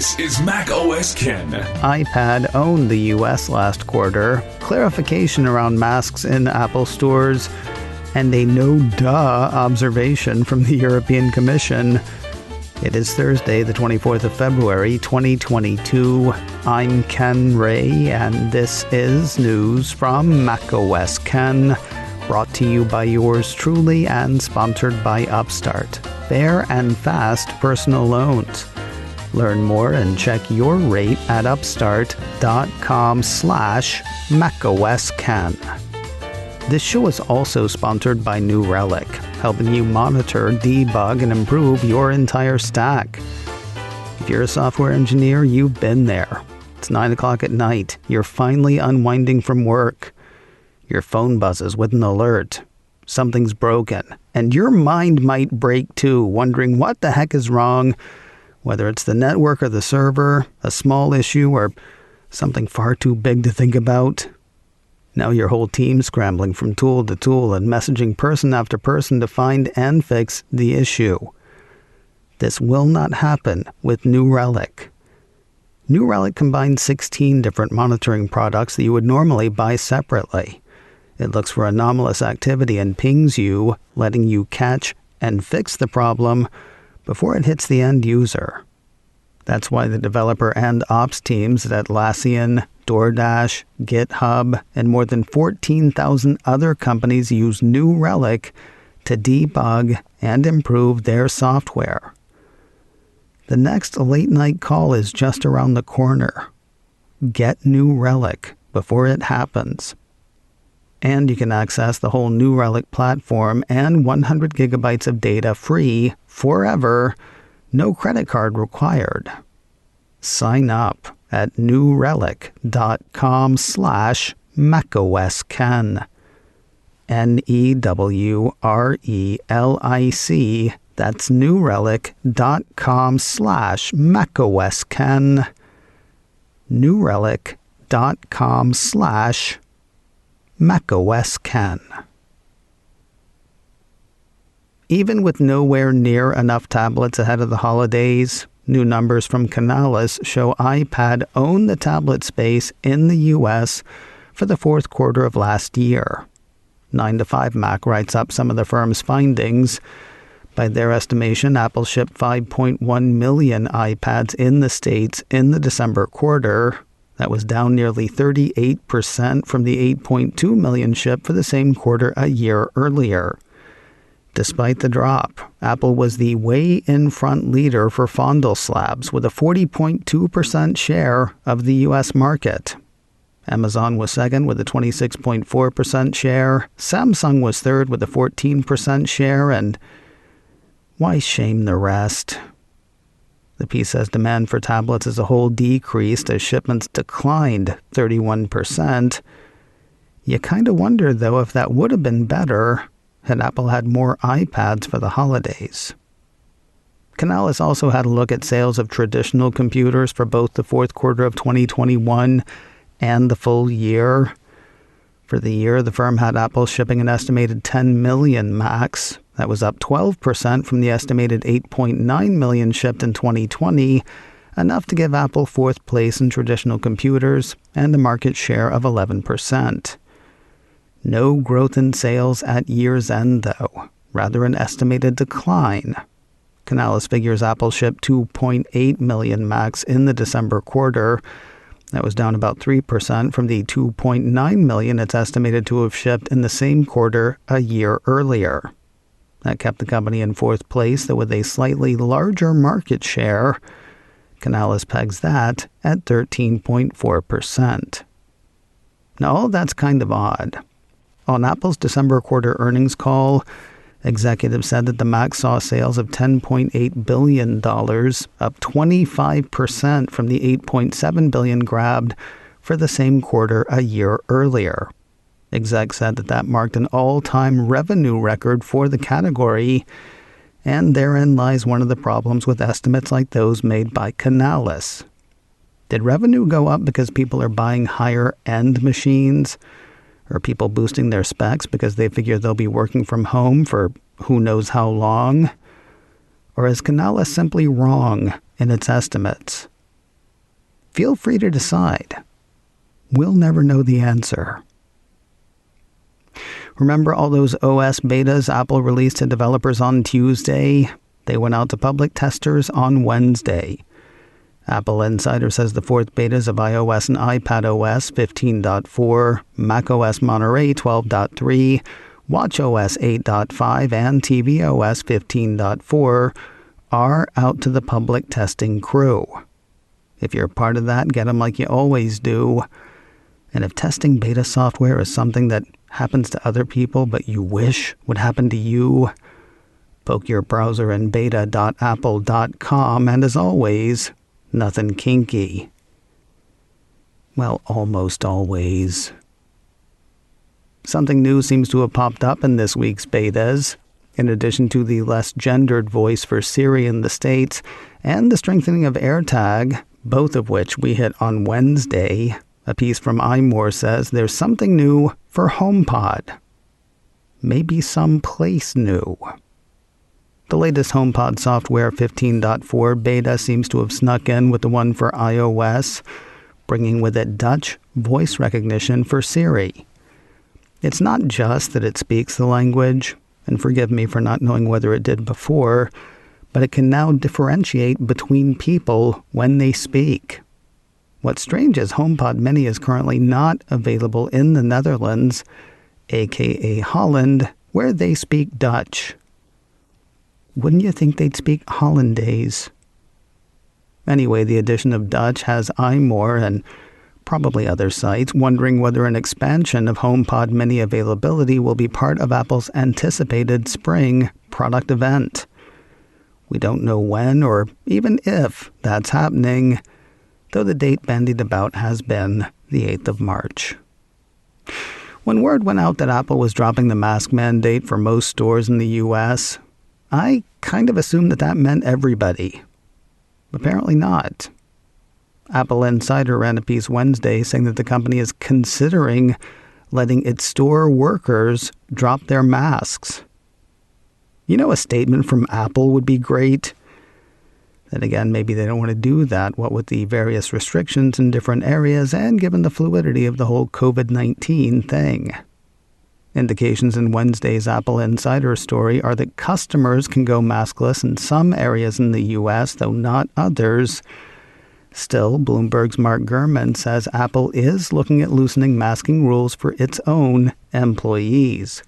This is Mac OS Ken. iPad owned the US last quarter, clarification around masks in Apple stores, and a no-duh observation from the European Commission. It is Thursday, the 24th of February, 2022. I'm Ken Ray, and this is news from Mac OS Ken, brought to you by yours truly and sponsored by Upstart. Fair and fast personal loans. Learn more and check your rate at upstart.com/macOSCan. This show is also sponsored by New Relic, helping you monitor, debug, and improve your entire stack. If you're a software engineer, you've been there. It's 9 o'clock at night. You're finally unwinding from work. Your phone buzzes with an alert. Something's broken. And your mind might break too, wondering what the heck is wrong. Whether it's the network or the server, a small issue, or something far too big to think about. Now your whole team's scrambling from tool to tool and messaging person after person to find and fix the issue. This will not happen with New Relic. New Relic combines 16 different monitoring products that you would normally buy separately. It looks for anomalous activity and pings you, letting you catch and fix the problem before it hits the end user. That's why the developer and ops teams at Atlassian, DoorDash, GitHub, and more than 14,000 other companies use New Relic to debug and improve their software. The next late-night call is just around the corner. Get New Relic before it happens. And you can access the whole New Relic platform and 100 gigabytes of data free forever, no credit card required. Sign up at newrelic.com/macOSCan. NEWRELIC. That's newrelic.com/macOSCan. newrelic.com/macOSCan. Even with nowhere near enough tablets ahead of the holidays, new numbers from Canalys show iPad owned the tablet space in the US for the fourth quarter of last year. 9 to 5 Mac writes up some of the firm's findings. By their estimation, Apple shipped 5.1 million iPads in the States in the December quarter. That was down nearly 38% from the 8.2 million shipped for the same quarter a year earlier. Despite the drop, Apple was the way-in-front leader for fondle slabs with a 40.2% share of the U.S. market. Amazon was second with a 26.4% share. Samsung was third with a 14% share, and why shame the rest? The piece says demand for tablets as a whole decreased as shipments declined 31%. You kind of wonder, though, if that would have been better had Apple had more iPads for the holidays. Canalys also had a look at sales of traditional computers for both the fourth quarter of 2021 and the full year. For the year, the firm had Apple shipping an estimated 10 million Macs. That was up 12% from the estimated 8.9 million shipped in 2020, enough to give Apple fourth place in traditional computers and a market share of 11%. No growth in sales at year's end, though, rather an estimated decline. Canalys figures Apple shipped 2.8 million Macs in the December quarter. That was down about 3% from the 2.9 million it's estimated to have shipped in the same quarter a year earlier. That kept the company in fourth place, though with a slightly larger market share. Canalys pegs that at 13.4%. Now, all that's kind of odd. On Apple's December quarter earnings call, executives said that the Mac saw sales of $10.8 billion, up 25% from the $8.7 billion grabbed for the same quarter a year earlier. Exec said that marked an all-time revenue record for the category, and therein lies one of the problems with estimates like those made by Canalys. Did revenue go up because people are buying higher-end machines? Or people boosting their specs because they figure they'll be working from home for who knows how long? Or is Canalys simply wrong in its estimates? Feel free to decide. We'll never know the answer. Remember all those OS betas Apple released to developers on Tuesday? They went out to public testers on Wednesday. Apple Insider says the fourth betas of iOS and iPadOS 15.4, macOS Monterey 12.3, watchOS 8.5, and tvOS 15.4 are out to the public testing crew. If you're part of that, get them like you always do. And if testing beta software is something that happens to other people but you wish would happen to you, poke your browser in beta.apple.com, and as always, nothing kinky. Well, almost always. Something new seems to have popped up in this week's betas. In addition to the less gendered voice for Siri in the States and the strengthening of AirTag, both of which we hit on Wednesday, a piece from iMore says there's something new for HomePod. Maybe someplace new. The latest HomePod software 15.4 beta seems to have snuck in with the one for iOS, bringing with it Dutch voice recognition for Siri. It's not just that it speaks the language, and forgive me for not knowing whether it did before, but it can now differentiate between people when they speak. What's strange is HomePod Mini is currently not available in the Netherlands, aka Holland, where they speak Dutch. Wouldn't you think they'd speak Hollandaise? Anyway, the addition of Dutch has iMore and probably other sites wondering whether an expansion of HomePod Mini availability will be part of Apple's anticipated spring product event. We don't know when or even if that's happening, though the date bandied about has been the 8th of March. When word went out that Apple was dropping the mask mandate for most stores in the U.S., I kind of assumed that meant everybody. Apparently not. Apple Insider ran a piece Wednesday saying that the company is considering letting its store workers drop their masks. You know, a statement from Apple would be great. Then again, maybe they don't want to do that, what with the various restrictions in different areas and given the fluidity of the whole COVID-19 thing. Indications in Wednesday's Apple Insider story are that customers can go maskless in some areas in the U.S., though not others. Still, Bloomberg's Mark Gurman says Apple is looking at loosening masking rules for its own employees.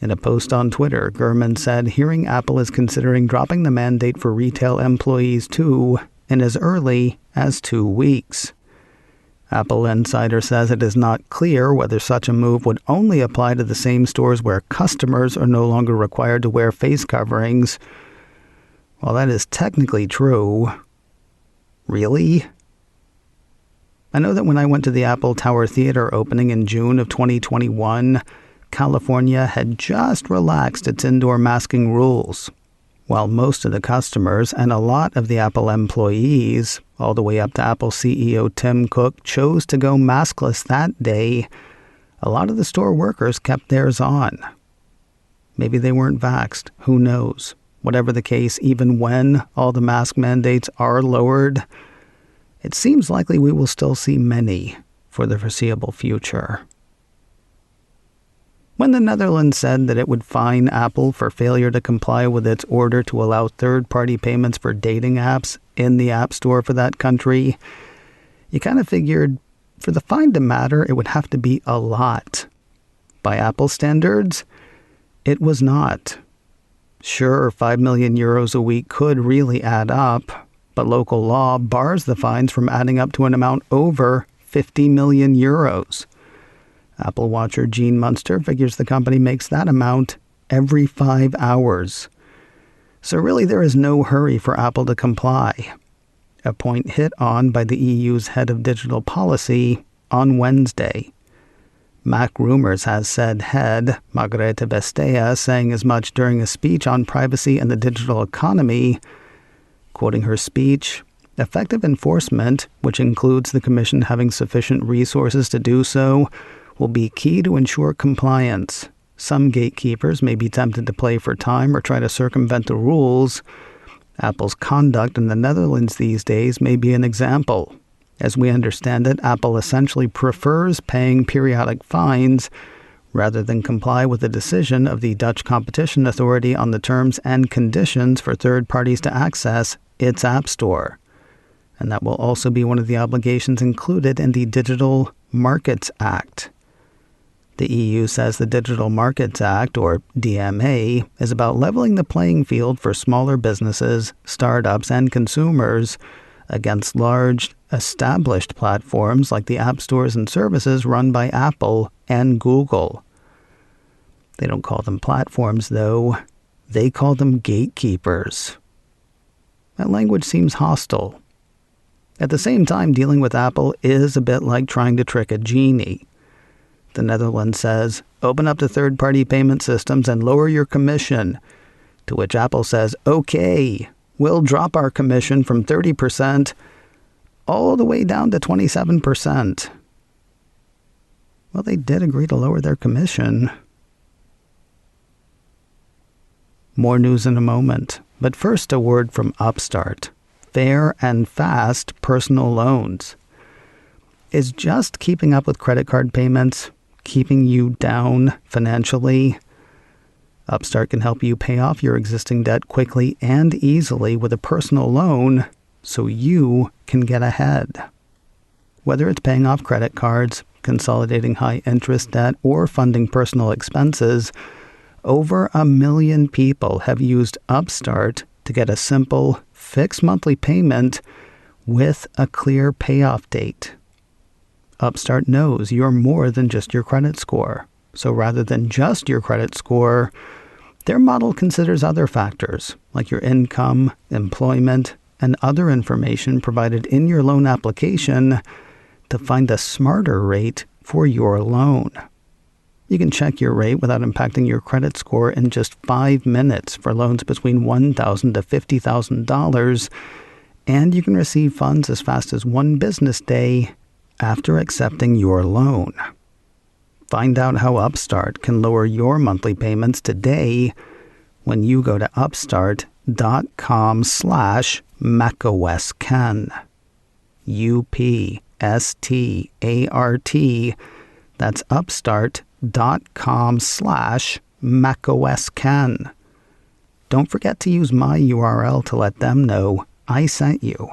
In a post on Twitter, Gurman said hearing Apple is considering dropping the mandate for retail employees too, in as early as 2 weeks. Apple Insider says it is not clear whether such a move would only apply to the same stores where customers are no longer required to wear face coverings. While that is technically true, really? I know that when I went to the Apple Tower Theater opening in June of 2021, California had just relaxed its indoor masking rules, while most of the customers and a lot of the Apple employees, all the way up to Apple CEO Tim Cook, chose to go maskless that day. A lot of the store workers kept theirs on. Maybe they weren't vaxxed, who knows? Whatever the case, even when all the mask mandates are lowered, it seems likely we will still see many for the foreseeable future. When the Netherlands said that it would fine Apple for failure to comply with its order to allow third-party payments for dating apps in the App Store for that country, you kind of figured for the fine to matter, it would have to be a lot. By Apple standards, it was not. Sure, 5 million euros a week could really add up, but local law bars the fines from adding up to an amount over 50 million euros. Apple watcher Gene Munster figures the company makes that amount every 5 hours. So really there is no hurry for Apple to comply, a point hit on by the EU's head of digital policy on Wednesday. Mac Rumors has said head, Margrethe Vestager, saying as much during a speech on privacy and the digital economy. Quoting her speech, "Effective enforcement, which includes the Commission having sufficient resources to do so, will be key to ensure compliance. Some gatekeepers may be tempted to play for time or try to circumvent the rules. Apple's conduct in the Netherlands these days may be an example. As we understand it, Apple essentially prefers paying periodic fines rather than comply with the decision of the Dutch Competition Authority on the terms and conditions for third parties to access its App Store. And that will also be one of the obligations included in the Digital Markets Act. The EU says the Digital Markets Act, or DMA, is about leveling the playing field for smaller businesses, startups, and consumers against large, established platforms like the app stores and services run by Apple and Google. They don't call them platforms, though. They call them gatekeepers. That language seems hostile. At the same time, dealing with Apple is a bit like trying to trick a genie. The Netherlands says, open up to third-party payment systems and lower your commission, to which Apple says, okay, we'll drop our commission from 30% all the way down to 27%. Well, they did agree to lower their commission. More news in a moment, but first a word from Upstart. Fair and fast personal loans. Is just keeping up with credit card payments keeping you down financially? Upstart can help you pay off your existing debt quickly and easily with a personal loan so you can get ahead. Whether it's paying off credit cards, consolidating high-interest debt, or funding personal expenses, over 1 million people have used Upstart to get a simple, fixed monthly payment with a clear payoff date. Upstart knows you're more than just your credit score. So rather than just your credit score, their model considers other factors like your income, employment, and other information provided in your loan application to find a smarter rate for your loan. You can check your rate without impacting your credit score in just 5 minutes for loans between $1,000 to $50,000, and you can receive funds as fast as 1 business day after accepting your loan. Find out how Upstart can lower your monthly payments today when you go to upstart.com/macOSCan. UPSTART. That's upstart.com/macOSCan. Don't forget to use my URL to let them know I sent you.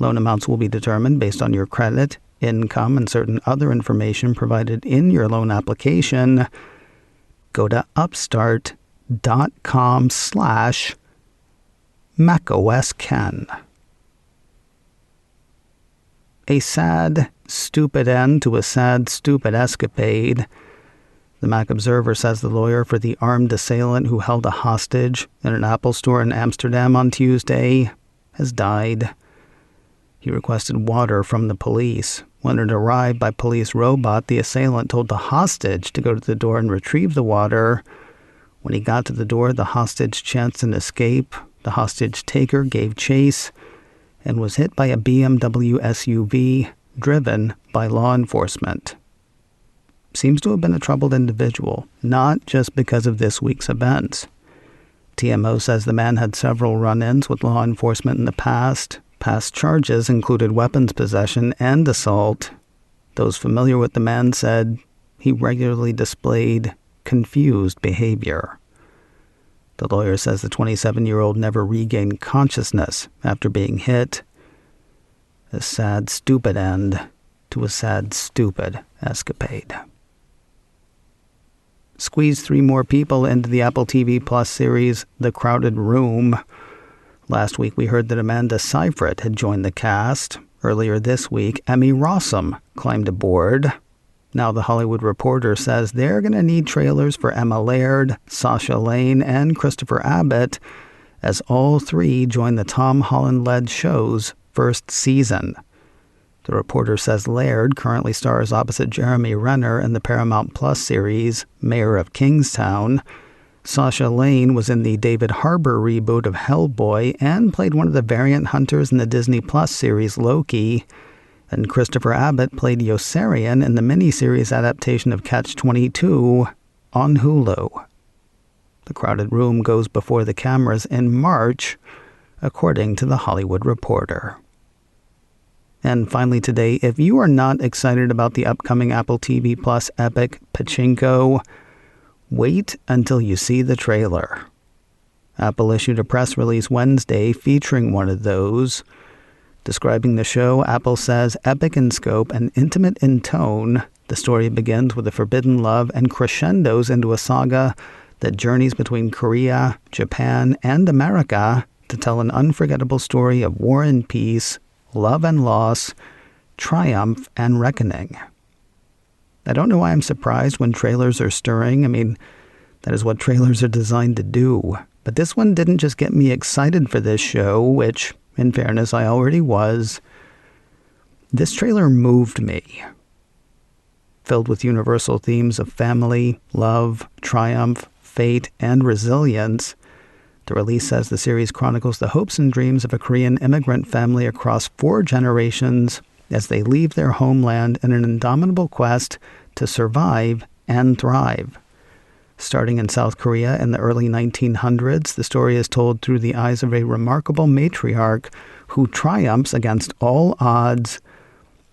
Loan amounts will be determined based on your credit, income, and certain other information provided in your loan application. Go to upstart.com/macOSCan. A sad, stupid end to a sad, stupid escapade. The Mac Observer says the lawyer for the armed assailant who held a hostage in an Apple store in Amsterdam on Tuesday has died. He requested water from the police. When it arrived by police robot, the assailant told the hostage to go to the door and retrieve the water. When he got to the door, the hostage chanced an escape. The hostage taker gave chase and was hit by a BMW SUV driven by law enforcement. Seems to have been a troubled individual, not just because of this week's events. TMO says the man had several run-ins with law enforcement in the past. Past charges included weapons possession and assault. Those familiar with the man said he regularly displayed confused behavior. The lawyer says the 27-year-old never regained consciousness after being hit. A sad, stupid end to a sad, stupid escapade. Squeeze 3 more people into the Apple TV Plus series The Crowded Room. Last week we heard that Amanda Seyfried had joined the cast. Earlier this week, Emmy Rossum climbed aboard. Now The Hollywood Reporter says they're going to need trailers for Emma Laird, Sasha Lane, and Christopher Abbott as all 3 join the Tom Holland-led show's first season. The Reporter says Laird currently stars opposite Jeremy Renner in the Paramount Plus series Mayor of Kingstown. Sasha Lane was in the David Harbour reboot of Hellboy and played one of the variant hunters in the Disney Plus series Loki. And Christopher Abbott played Yossarian in the miniseries adaptation of Catch-22 on Hulu. The Crowded Room goes before the cameras in March, according to The Hollywood Reporter. And finally today, if you are not excited about the upcoming Apple TV Plus epic Pachinko, wait until you see the trailer. Apple issued a press release Wednesday featuring one of those. Describing the show, Apple says, epic in scope and intimate in tone, the story begins with a forbidden love and crescendos into a saga that journeys between Korea, Japan, and America to tell an unforgettable story of war and peace, love and loss, triumph and reckoning. I don't know why I'm surprised when trailers are stirring. I mean, that is what trailers are designed to do. But this one didn't just get me excited for this show, which, in fairness, I already was. This trailer moved me. Filled with universal themes of family, love, triumph, fate, and resilience, the release says the series chronicles the hopes and dreams of a Korean immigrant family across 4 generations as they leave their homeland in an indomitable quest to survive and thrive. Starting in South Korea in the early 1900s, the story is told through the eyes of a remarkable matriarch who triumphs against all odds.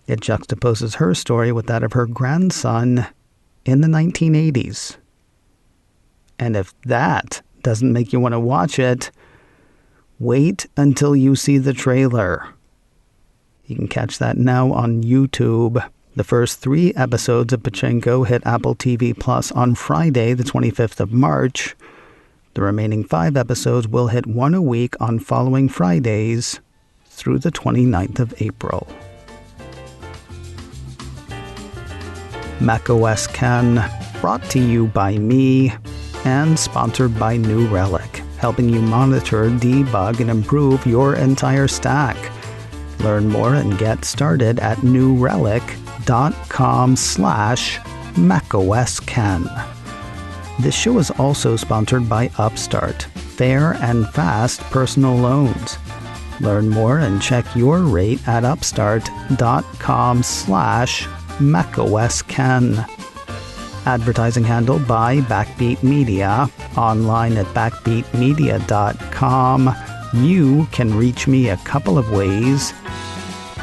It juxtaposes her story with that of her grandson in the 1980s. And if that doesn't make you want to watch it, wait until you see the trailer. You can catch that now on YouTube. The first 3 episodes of Pachinko hit Apple TV Plus on Friday, the 25th of March. The remaining 5 episodes will hit 1 a week on following Fridays through the 29th of April. macOS Ken, brought to you by me and sponsored by New Relic, helping you monitor, debug, and improve your entire stack. Learn more and get started at newrelic.com/macOSKen. This show is also sponsored by Upstart, fair and fast personal loans. Learn more and check your rate at upstart.com/macOSKen. Advertising handled by Backbeat Media, online at backbeatmedia.com. You can reach me a couple of ways.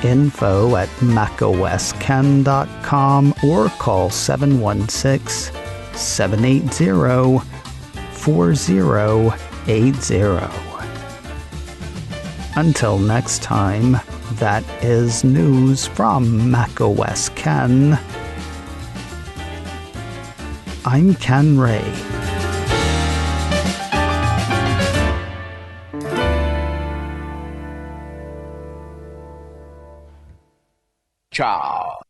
Info at macosken.com or call 716-780-4080. Until next time, that is news from macOS Ken. I'm Ken Ray. Ciao.